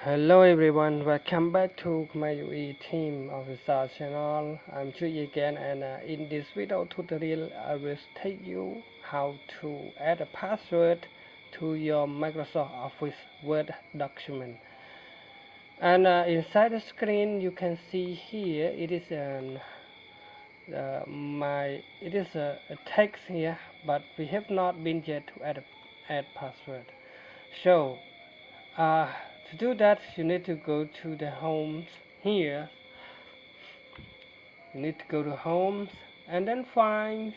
Hello everyone, welcome back to Khmerue Teams Official Channel. I'm CHHUOY again, and in this video tutorial I will teach you how to add a password to your Microsoft Office Word document. And inside the screen you can see here it is a text here, but we have not been yet to add password. So to do that, you need to go to the homes here. You need to go to homes and then find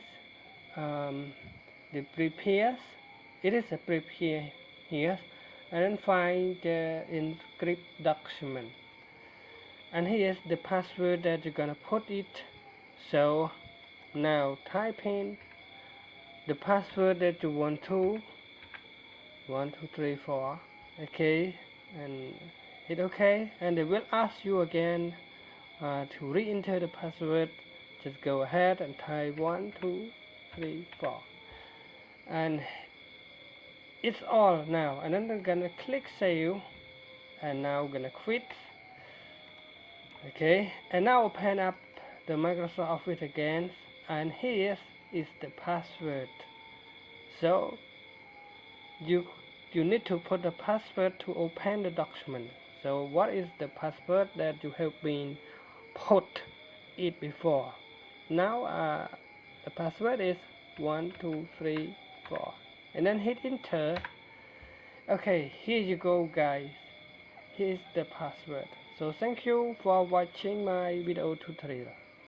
the prepares. It is a prepare here, and then find the encrypt document. And here's the password that you're gonna put it. So now type in the password that you want to. 1 2 3 4. Okay. And hit OK, and they will ask you again to re-enter the password. Just go ahead and type 1 2 3 4, and it's all now. And then I'm gonna click save, and now I'm gonna quit. Okay, and now open up the Microsoft Office again, and here is the password. So you need to put the password to open the document. So what is the password that you have been put it before? Now the password is 1 2 3 4, and then hit enter. Okay, here you go guys, here's the password. So thank you for watching my video tutorial.